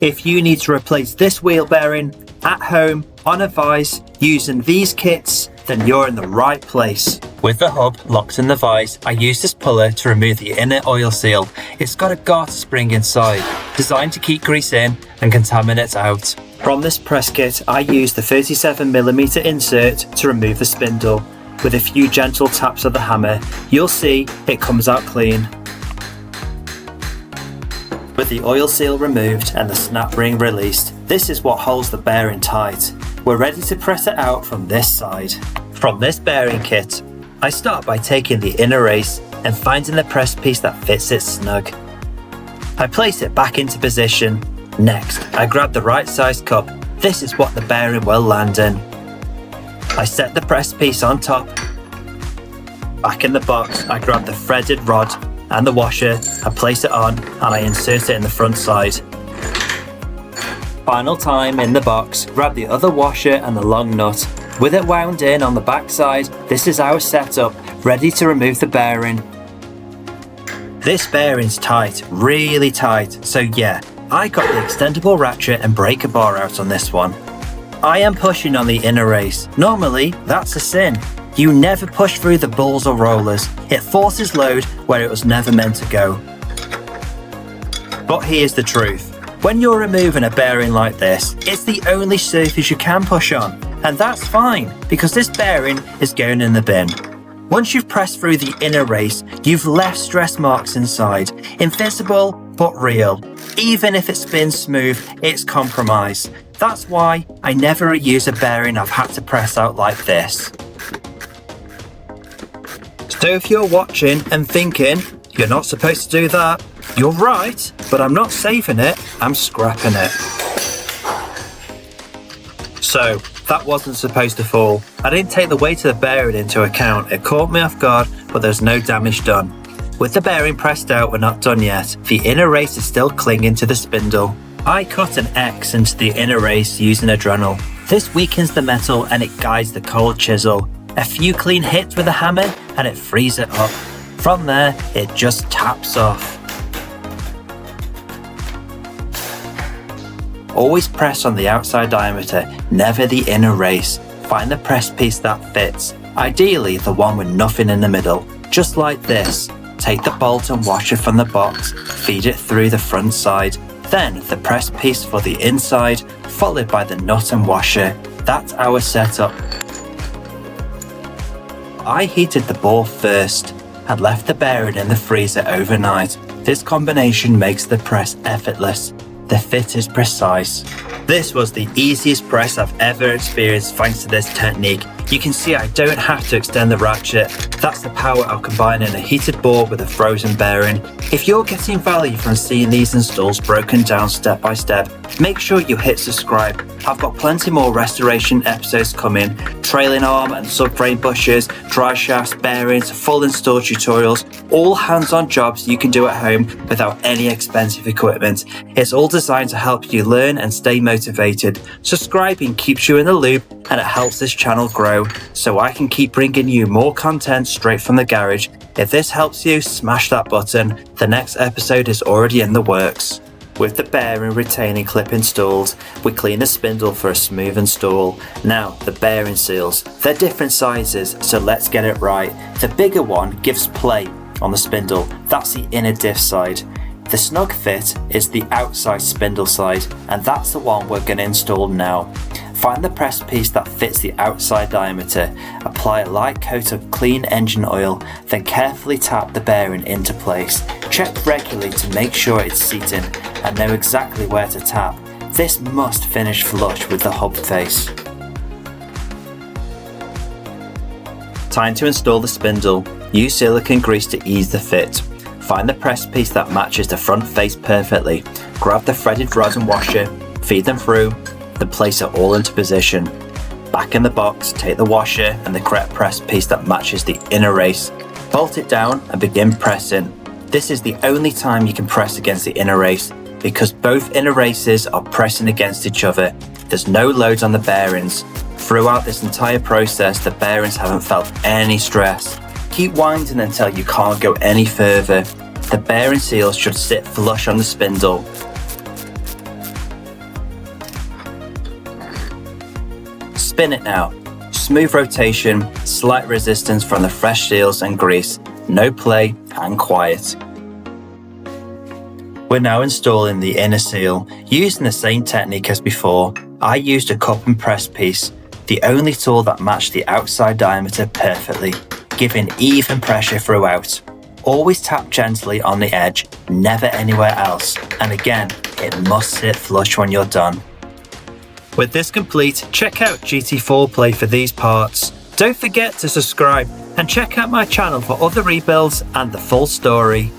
If you need to replace this wheel bearing at home on a vise using these kits, then you're in the right place. With the hub locked in the vise, I use this puller to remove the inner oil seal. It's got a garter spring inside, designed to keep grease in and contaminants out. From this press kit, I use the 37mm insert to remove the spindle. With a few gentle taps of the hammer, you'll see it comes out clean. With the oil seal removed and the snap ring released, this is what holds the bearing tight. We're ready to press it out from this side. From this bearing kit, I start by taking the inner race and finding the press piece that fits it snug. I place it back into position. Next, I grab the right size cup. This is what the bearing will land in. I set the press piece on top. Back in the box, I grab the threaded rod and the washer, I place it on and I insert it in the front side. Final time in the box, grab the other washer and the long nut. With it wound in on the back side, this is our setup, ready to remove the bearing. This bearing's tight, really tight, so yeah, I got the extendable ratchet and breaker bar out on this one. I am pushing on the inner race. Normally, that's a sin. You never push through the balls or rollers. It forces load where it was never meant to go. But here's the truth. When you're removing a bearing like this, it's the only surface you can push on. And that's fine, because this bearing is going in the bin. Once you've pressed through the inner race, you've left stress marks inside. Invisible, but real. Even if it spins smooth, it's compromise. That's why I never reuse a bearing I've had to press out like this. So if you're watching and thinking, you're not supposed to do that, you're right, but I'm not saving it, I'm scrapping it. So, that wasn't supposed to fall. I didn't take the weight of the bearing into account. It caught me off guard, but there's no damage done. With the bearing pressed out, we're not done yet. The inner race is still clinging to the spindle. I cut an X into the inner race using a Dremel. This weakens the metal and it guides the cold chisel. A few clean hits with a hammer and it frees it up. From there, it just taps off. Always press on the outside diameter, never the inner race. Find the press piece that fits, ideally the one with nothing in the middle. Just like this. Take the bolt and washer from the box, feed it through the front side, then the press piece for the inside, followed by the nut and washer. That's our setup. I heated the ball first and left the bearing in the freezer overnight. This combination makes the press effortless. The fit is precise. This was the easiest press I've ever experienced thanks to this technique. You can see I don't have to extend the ratchet. That's the power of combining a heated ball with a frozen bearing. If you're getting value from seeing these installs broken down step by step, make sure you hit subscribe. I've got plenty more restoration episodes coming, trailing arm and subframe bushes, dry shafts, bearings, full install tutorials, all hands-on jobs you can do at home without any expensive equipment. It's all designed to help you learn and stay motivated. Subscribing keeps you in the loop and it helps this channel grow so I can keep bringing you more content straight from the garage. If this helps you, smash that button. The next episode is already in the works. With the bearing retaining clip installed, we clean the spindle for a smooth install. Now, the bearing seals. They're different sizes, so let's get it right. The bigger one gives play on the spindle. That's the inner diff side. The snug fit is the outside spindle side, and that's the one we're going to install now. Find the press piece that fits the outside diameter, apply a light coat of clean engine oil, then carefully tap the bearing into place. Check regularly to make sure it's seating and know exactly where to tap. This must finish flush with the hub face. Time to install the spindle. Use silicone grease to ease the fit. Find the press piece that matches the front face perfectly. Grab the threaded rod and washer, feed them through, then place it all into position. Back in the box, take the washer and the correct press piece that matches the inner race. Bolt it down and begin pressing. This is the only time you can press against the inner race because both inner races are pressing against each other. There's no load on the bearings. Throughout this entire process, the bearings haven't felt any stress. Keep winding until you can't go any further. The bearing seals should sit flush on the spindle. Spin it now. Smooth rotation, slight resistance from the fresh seals and grease. No play and quiet. We're now installing the inner seal. Using the same technique as before, I used a cup and press piece, the only tool that matched the outside diameter perfectly, giving even pressure throughout. Always tap gently on the edge, never anywhere else. And again, it must sit flush when you're done. With this complete, check out GT4 Play for these parts. Don't forget to subscribe and check out my channel for other rebuilds and the full story.